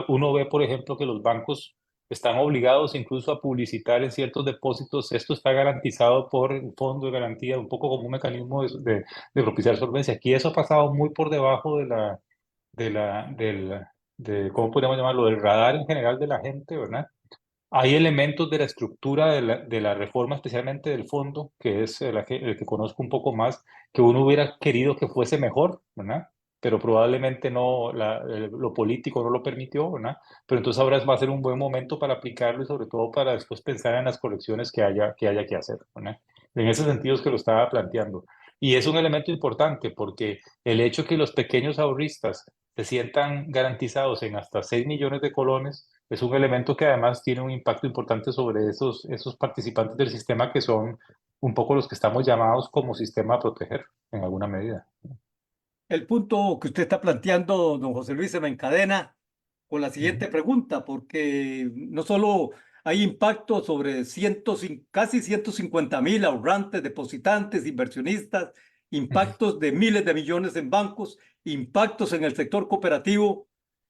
uno ve, por ejemplo, que los bancos están obligados incluso a publicitar en ciertos depósitos. Esto está garantizado por el fondo de garantía, un poco como un mecanismo de propiciar solvencia. Aquí eso ha pasado muy por debajo ¿cómo podríamos llamarlo? Del radar en general de la gente, ¿verdad? Hay elementos de la estructura de la reforma, especialmente del fondo, que es el que conozco un poco más, que uno hubiera querido que fuese mejor, ¿verdad? Pero probablemente no, lo político no lo permitió, ¿verdad? Pero entonces ahora va a ser un buen momento para aplicarlo y sobre todo para después pensar en las correcciones que haya que hacer, ¿verdad? En ese sentido es que lo estaba planteando. Y es un elemento importante porque el hecho que los pequeños ahorristas se sientan garantizados en hasta 6 millones de colones es un elemento que además tiene un impacto importante sobre esos participantes del sistema que son un poco los que estamos llamados como sistema a proteger en alguna medida. El punto que usted está planteando, don José Luis, se me encadena con la siguiente pregunta, porque no solo hay impacto sobre casi 150.000 ahorrantes, depositantes, inversionistas, Ujú. impactos de miles de millones en bancos, impactos en el sector cooperativo,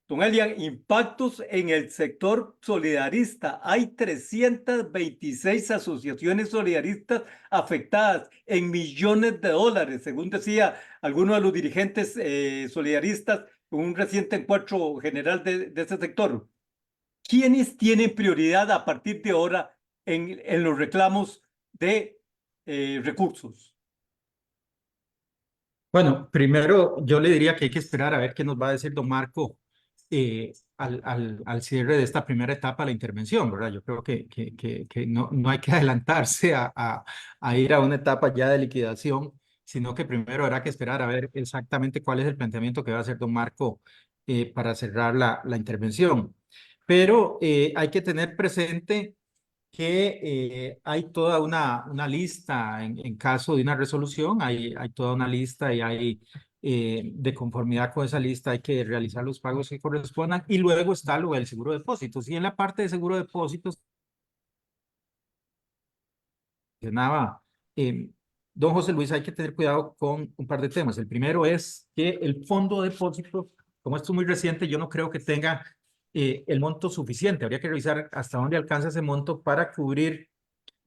don Elian, impactos en el sector solidarista. Hay 326 asociaciones solidaristas afectadas en millones de dólares, según decía alguno de los dirigentes solidaristas en un reciente encuentro general de ese sector. ¿Quiénes tienen prioridad a partir de ahora en los reclamos de recursos? Bueno, primero yo le diría que hay que esperar a ver qué nos va a decir don Marco al cierre de esta primera etapa de la intervención, ¿verdad? Yo creo que no hay que adelantarse a ir a una etapa ya de liquidación, sino que primero habrá que esperar a ver exactamente cuál es el planteamiento que va a hacer don Marco para cerrar la intervención. Pero hay que tener presente que hay toda una lista en caso de una resolución, hay toda una lista y hay de conformidad con esa lista hay que realizar los pagos que correspondan y luego está lo del seguro de depósitos. Y en la parte de seguro de depósitos, mencionaba don José Luis, hay que tener cuidado con un par de temas. El primero es que el fondo de depósitos, como esto es muy reciente, yo no creo que tenga el monto suficiente. Habría que revisar hasta dónde alcanza ese monto para cubrir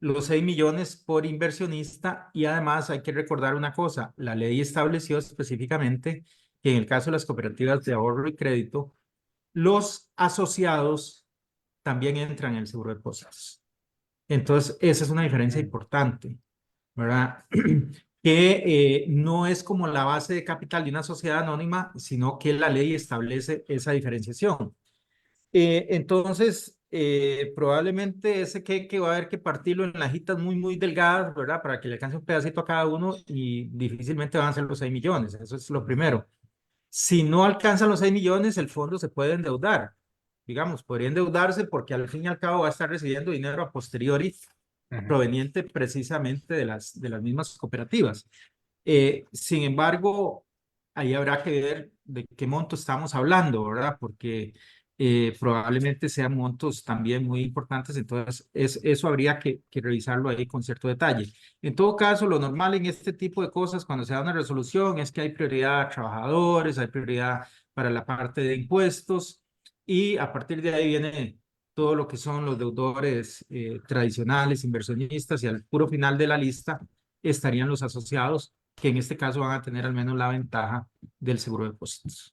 los 6 millones por inversionista y además hay que recordar una cosa, la ley estableció específicamente que en el caso de las cooperativas de ahorro y crédito, los asociados también entran en el seguro de depósitos. Entonces, esa es una diferencia importante, ¿verdad? Que no es como la base de capital de una sociedad anónima, sino que la ley establece esa diferenciación. Entonces, probablemente ese queque va a haber que partirlo en lajitas muy delgadas, ¿verdad? Para que le alcance un pedacito a cada uno y difícilmente van a ser los 6 millones. Eso es lo primero. Si no alcanzan los 6 millones, el fondo se puede endeudar. Digamos, podría endeudarse porque al fin y al cabo va a estar recibiendo dinero a posteriori Ujú. proveniente precisamente de las mismas cooperativas. Sin embargo, ahí habrá que ver de qué monto estamos hablando, ¿verdad? Porque probablemente sean montos también muy importantes, entonces eso habría que revisarlo ahí con cierto detalle. En todo caso, lo normal en este tipo de cosas, cuando se da una resolución, es que hay prioridad a trabajadores, hay prioridad para la parte de impuestos, y a partir de ahí viene todo lo que son los deudores tradicionales, inversionistas, y al puro final de la lista estarían los asociados, que en este caso van a tener al menos la ventaja del seguro de depósitos.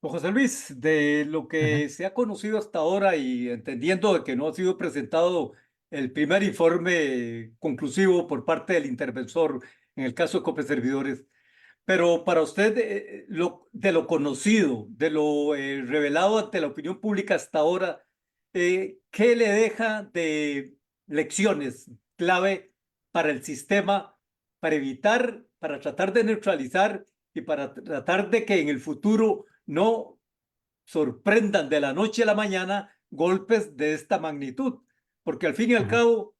Don José Luis, de lo Ujú. que se ha conocido hasta ahora y entendiendo de que no ha sido presentado el primer informe conclusivo por parte del interventor en el caso de Copeservidores, pero para usted, de lo conocido, de lo revelado ante la opinión pública hasta ahora, ¿qué le deja de lecciones clave para el sistema, para evitar, para tratar de neutralizar y para tratar de que en el futuro no sorprendan de la noche a la mañana golpes de esta magnitud? Porque al fin y al Ujú. cabo,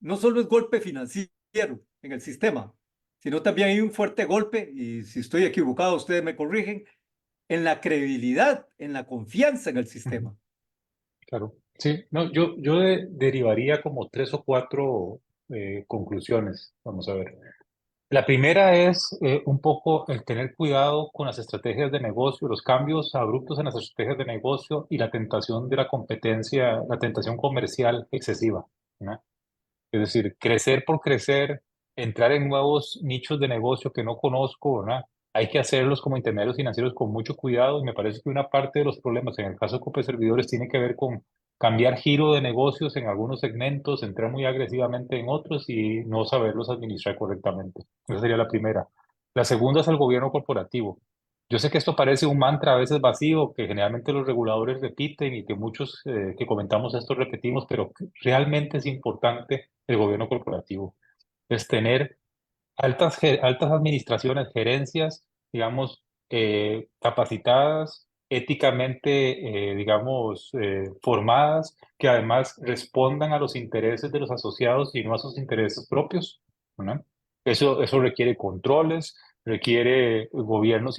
no solo es golpe financiero en el sistema, sino también hay un fuerte golpe, y si estoy equivocado, ustedes me corrigen, en la credibilidad, en la confianza en el Ujú. sistema. Claro. Sí, no, yo derivaría como tres o cuatro conclusiones. Vamos a ver. La primera es un poco el tener cuidado con las estrategias de negocio, los cambios abruptos en las estrategias de negocio y la tentación de la competencia, la tentación comercial excesiva, ¿no? Es decir, crecer por crecer, entrar en nuevos nichos de negocio que no conozco, ¿verdad? Hay que hacerlos como intermediarios financieros con mucho cuidado y me parece que una parte de los problemas en el caso de Copa Servidores tiene que ver con cambiar giro de negocios en algunos segmentos, entrar muy agresivamente en otros y no saberlos administrar correctamente. Esa sería la primera. La segunda es el gobierno corporativo. Yo sé que esto parece un mantra a veces vacío, que generalmente los reguladores repiten y que muchos que comentamos esto repetimos, pero realmente es importante el gobierno corporativo. Es tener altas administraciones, gerencias, digamos, capacitadas, éticamente, digamos, formadas, que además respondan a los intereses de los asociados y no a sus intereses propios, ¿no? Eso requiere controles, requiere gobiernos,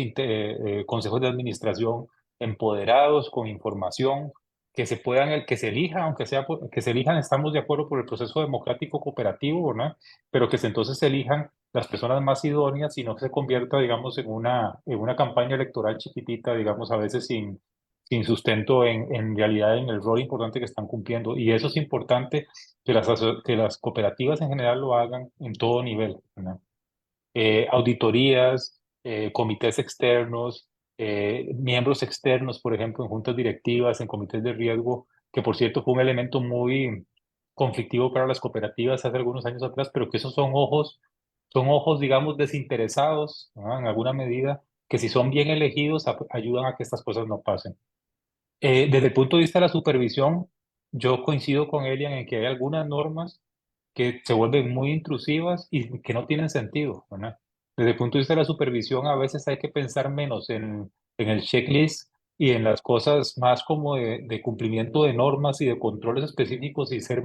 consejos de administración empoderados, con información, que se puedan, que se elijan, aunque sea, que se elijan, estamos de acuerdo por el proceso democrático cooperativo, ¿no? Pero que entonces se elijan las personas más idóneas y no se convierta, digamos, en una campaña electoral chiquitita, digamos, a veces sin sustento en realidad en el rol importante que están cumpliendo. Y eso es importante que las cooperativas en general lo hagan en todo nivel, ¿no? Auditorías, comités externos, miembros externos, por ejemplo, en juntas directivas, en comités de riesgo, que por cierto fue un elemento muy conflictivo para las cooperativas hace algunos años atrás, pero que esos son ojos, digamos, desinteresados, ¿no? En alguna medida, que si son bien elegidos, ayudan a que estas cosas no pasen. Desde el punto de vista de la supervisión, yo coincido con Elian en que hay algunas normas que se vuelven muy intrusivas y que no tienen sentido, ¿verdad? Desde el punto de vista de la supervisión, a veces hay que pensar menos en el checklist y en las cosas más como de cumplimiento de normas y de controles específicos y ser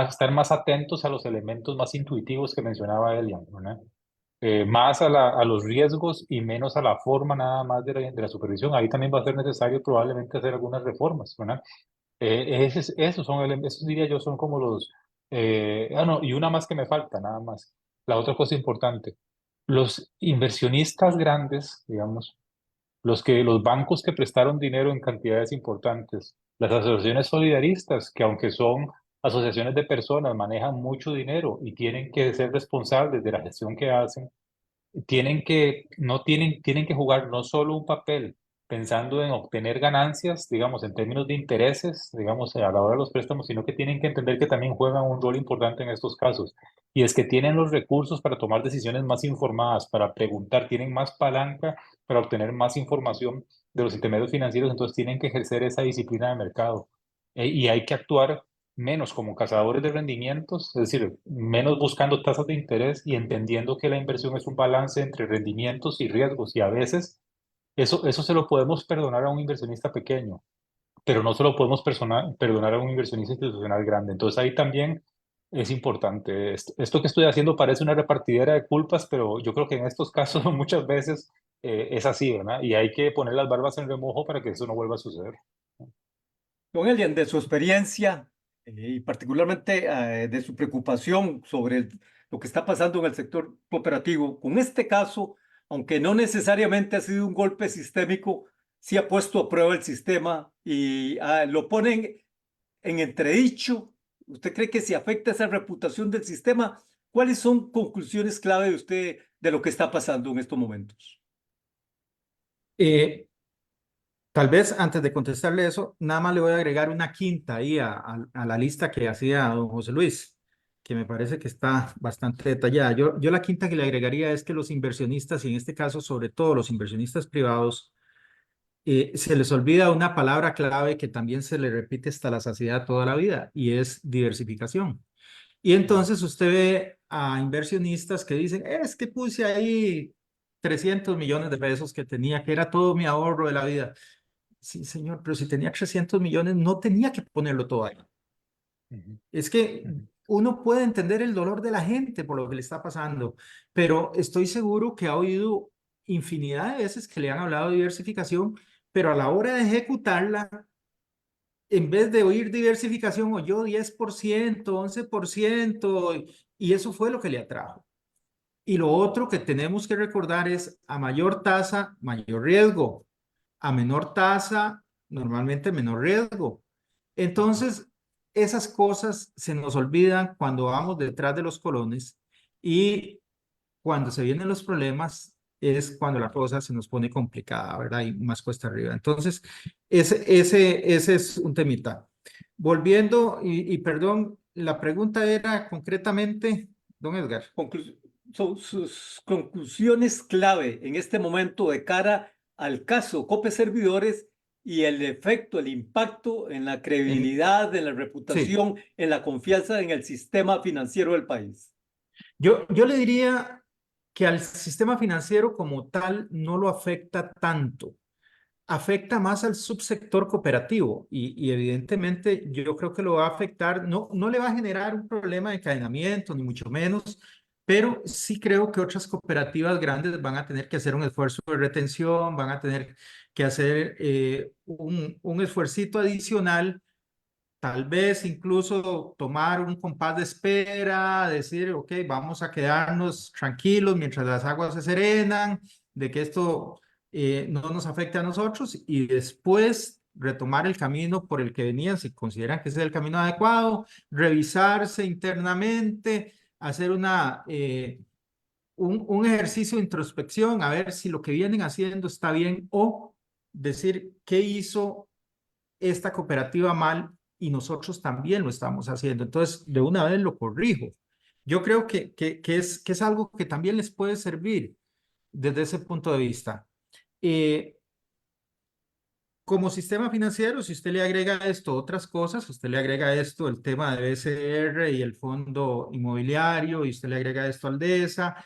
estar más atentos a los elementos más intuitivos que mencionaba Elian, ¿verdad? Más a los riesgos y menos a la forma nada más de la supervisión. Ahí también va a ser necesario probablemente hacer algunas reformas, ¿verdad? Esos diría yo son como no, y una más que me falta, nada más. La otra cosa importante, los inversionistas grandes, digamos, los bancos que prestaron dinero en cantidades importantes, las asociaciones solidaristas, que aunque son asociaciones de personas, manejan mucho dinero y tienen que ser responsables de la gestión que hacen, tienen que jugar no solo un papel pensando en obtener ganancias, digamos, en términos de intereses, digamos, a la hora de los préstamos, sino que tienen que entender que también juegan un rol importante en estos casos. Y es que tienen los recursos para tomar decisiones más informadas, para preguntar, tienen más palanca para obtener más información de los intermediarios financieros, entonces tienen que ejercer esa disciplina de mercado. Y hay que actuar menos como cazadores de rendimientos, es decir, menos buscando tasas de interés y entendiendo que la inversión es un balance entre rendimientos y riesgos. Y a veces eso se lo podemos perdonar a un inversionista pequeño, pero no se lo podemos perdonar a un inversionista institucional grande. Entonces ahí también es importante. Esto que estoy haciendo parece una repartidera de culpas, pero yo creo que en estos casos muchas veces es así, ¿verdad? Y hay que poner las barbas en remojo para que eso no vuelva a suceder. Don Elian, de su experiencia y particularmente de su preocupación sobre lo que está pasando en el sector cooperativo, con este caso, aunque no necesariamente ha sido un golpe sistémico, sí ha puesto a prueba el sistema y lo ponen en entredicho. ¿Usted cree que si afecta esa reputación del sistema, cuáles son conclusiones clave de usted de lo que está pasando en estos momentos? Eh, Tal vez antes de contestarle eso, nada más le voy a agregar una quinta ahí a la lista que hacía don José Luis, que me parece que está bastante detallada. Yo la quinta que le agregaría es que los inversionistas, y en este caso sobre todo los inversionistas privados, se les olvida una palabra clave que también se le repite hasta la saciedad toda la vida, y es diversificación. Y entonces usted ve a inversionistas que dicen, es que puse ahí 300 millones de pesos que tenía, que era todo mi ahorro de la vida. Sí, señor, pero si tenía 300 millones, no tenía que ponerlo todo ahí. Ujú, Es que ujú. uno puede entender el dolor de la gente por lo que le está pasando, pero estoy seguro que ha oído infinidad de veces que le han hablado de diversificación, pero a la hora de ejecutarla, en vez de oír diversificación, oyó 10%, 11%, Y eso fue lo que le atrajo. Y lo otro que tenemos que recordar es a mayor tasa, mayor riesgo. A menor tasa, normalmente menor riesgo. Entonces, esas cosas se nos olvidan cuando vamos detrás de los colones y cuando se vienen los problemas es cuando la cosa se nos pone complicada, ¿verdad? Y más cuesta arriba. Entonces, ese es un temita. Volviendo, y perdón, la pregunta era concretamente, don Edgar. Son sus conclusiones clave en este momento de cara al caso COPE Servidores y el efecto, el impacto en la credibilidad, en la Sí, reputación, en la confianza en el sistema financiero del país. yo le diría que al sistema financiero como tal no lo afecta tanto. Afecta más al subsector cooperativo y evidentemente yo creo que lo va a afectar, no le va a generar un problema de encadenamiento, ni mucho menos, pero sí creo que otras cooperativas grandes van a tener que hacer un esfuerzo de retención, van a tener que hacer un esfuercito adicional, tal vez incluso tomar un compás de espera, decir, ok, vamos a quedarnos tranquilos mientras las aguas se serenan, de que esto no nos afecte a nosotros y después retomar el camino por el que venían, si consideran que ese es el camino adecuado, revisarse internamente, hacer un ejercicio de introspección, a ver si lo que vienen haciendo está bien o decir qué hizo esta cooperativa mal y nosotros también lo estamos haciendo. Entonces, de una vez lo corrijo. Yo creo que es algo que también les puede servir desde ese punto de vista. Eh, Como sistema financiero, si usted le agrega esto otras cosas, usted le agrega esto el tema de BCR y el fondo inmobiliario, y usted le agrega esto al DESA,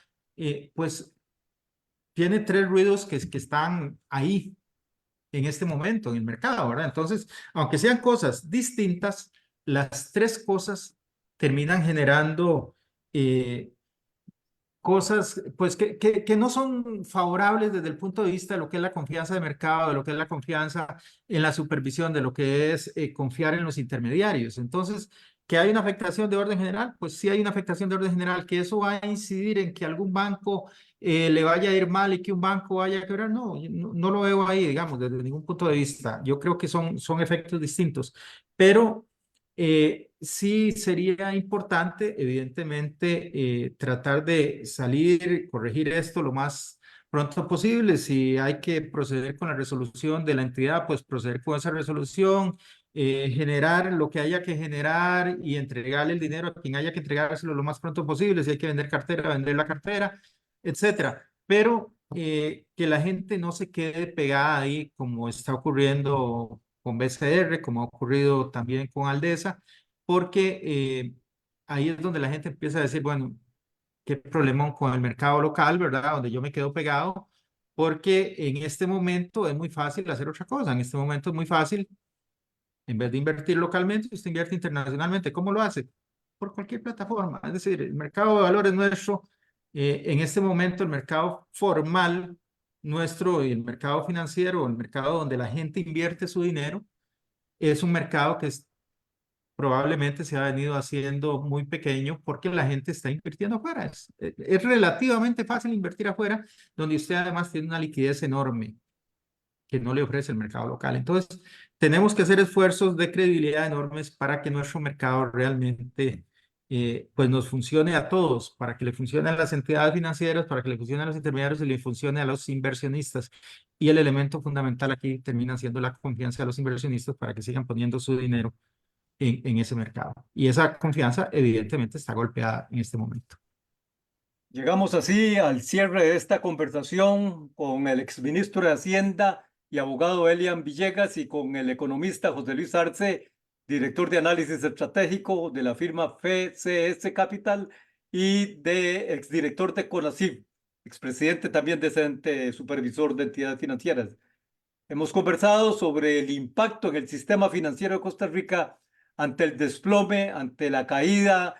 pues tiene tres ruidos que están ahí en este momento en el mercado, ¿verdad? Entonces, aunque sean cosas distintas, las tres cosas terminan generando cosas pues que no son favorables desde el punto de vista de lo que es la confianza de mercado, de lo que es la confianza en la supervisión, de lo que es confiar en los intermediarios. Entonces, que hay una afectación de orden general, pues sí hay una afectación de orden general, que eso va a incidir en que algún banco le vaya a ir mal y que un banco vaya a quebrar, no, no lo veo ahí, digamos, desde ningún punto de vista. Yo creo que son efectos distintos, pero sí sería importante, evidentemente, tratar de salir, corregir esto lo más pronto posible. Si hay que proceder con la resolución de la entidad, pues proceder con esa resolución, generar lo que haya que generar y entregarle el dinero a quien haya que entregárselo lo más pronto posible. Si hay que vender cartera, vender la cartera, etcétera. Pero que la gente no se quede pegada ahí como está ocurriendo con BCR, como ha ocurrido también con Aldesa, porque ahí es donde la gente empieza a decir, bueno, qué problema con el mercado local, ¿verdad? Donde yo me quedo pegado, porque en este momento es muy fácil hacer otra cosa, en este momento es muy fácil, en vez de invertir localmente, usted invierte internacionalmente. ¿Cómo lo hace? Por cualquier plataforma. Es decir, el mercado de valores nuestro, en este momento, el mercado formal nuestro y el mercado financiero, el mercado donde la gente invierte su dinero, es un mercado que probablemente se ha venido haciendo muy pequeño porque la gente está invirtiendo afuera. Es relativamente fácil invertir afuera, donde usted además tiene una liquidez enorme que no le ofrece el mercado local. Entonces, tenemos que hacer esfuerzos de credibilidad enormes para que nuestro mercado realmente pues nos funcione a todos, para que le funcione a las entidades financieras, para que le funcione a los intermediarios y le funcione a los inversionistas. Y el elemento fundamental aquí termina siendo la confianza de los inversionistas para que sigan poniendo su dinero en ese mercado. Y esa confianza evidentemente está golpeada en este momento. Llegamos así al cierre de esta conversación con el exministro de Hacienda y abogado Elian Villegas y con el economista José Luis Arce, director de análisis estratégico de la firma FCS Capital y de exdirector de CONACYT, expresidente también de ese ente supervisor de entidades financieras. Hemos conversado sobre el impacto en el sistema financiero de Costa Rica ante el desplome, ante la caída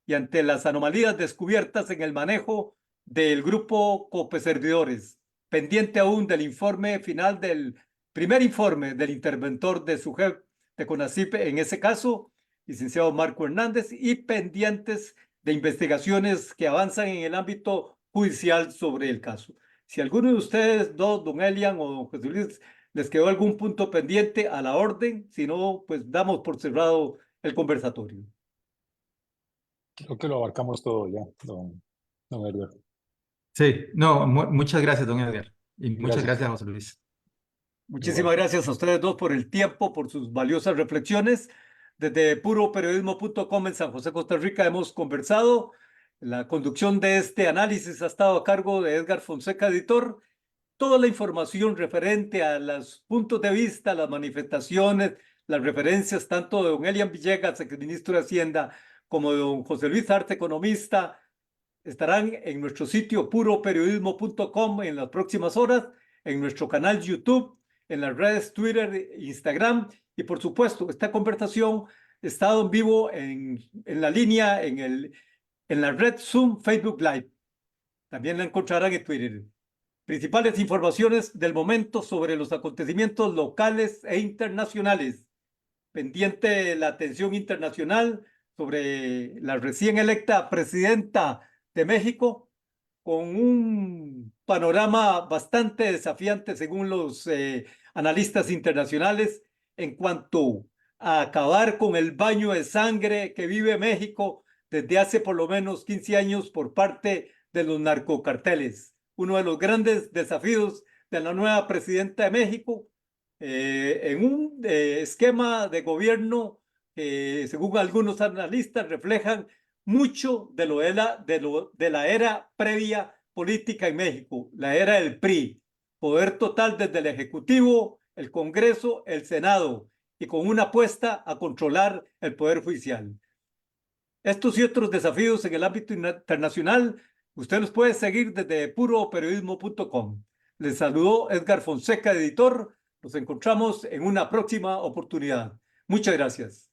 y ante las anomalías descubiertas en el manejo del grupo COPE Servidores, pendiente aún del informe final del primer informe del interventor de SUGEP de CONACYT, en ese caso, licenciado Marco Hernández, y pendientes de investigaciones que avanzan en el ámbito judicial sobre el caso. Si alguno de ustedes dos, don Elian o don José Luis, les quedó algún punto pendiente, a la orden, si no, pues damos por cerrado el conversatorio. Creo que lo abarcamos todo ya, don Edgar. Sí, no, muchas gracias, don Edgar. Y muchas Gracias. gracias, José Luis. Muchísimas Igual. gracias a ustedes dos por el tiempo, por sus valiosas reflexiones. Desde puroperiodismo.com en San José, Costa Rica, hemos conversado. La conducción de este análisis ha estado a cargo de Edgar Fonseca, editor. Toda la información referente a los puntos de vista, las manifestaciones, las referencias tanto de don Elian Villegas, exministro de Hacienda, como de don José Luis Arce, economista, estarán en nuestro sitio puroperiodismo.com en las próximas horas, en nuestro canal YouTube, en las redes Twitter, Instagram, y por supuesto, esta conversación ha estado en vivo en la línea, en la red Zoom Facebook Live. También la encontrarán en Twitter. Principales informaciones del momento sobre los acontecimientos locales e internacionales. Pendiente la atención internacional sobre la recién electa presidenta de México, con un panorama bastante desafiante según los analistas internacionales en cuanto a acabar con el baño de sangre que vive México desde hace por lo menos 15 años por parte de los narcocarteles. Uno de los grandes desafíos de la nueva presidenta de México, en un esquema de gobierno que, según algunos analistas, reflejan mucho de la era previa política en México, la era del PRI, poder total desde el Ejecutivo, el Congreso, el Senado, y con una apuesta a controlar el Poder Judicial. Estos y otros desafíos en el ámbito internacional, usted los puede seguir desde puroperiodismo.com. Les saludó Edgar Fonseca, editor. Nos encontramos en una próxima oportunidad. Muchas gracias.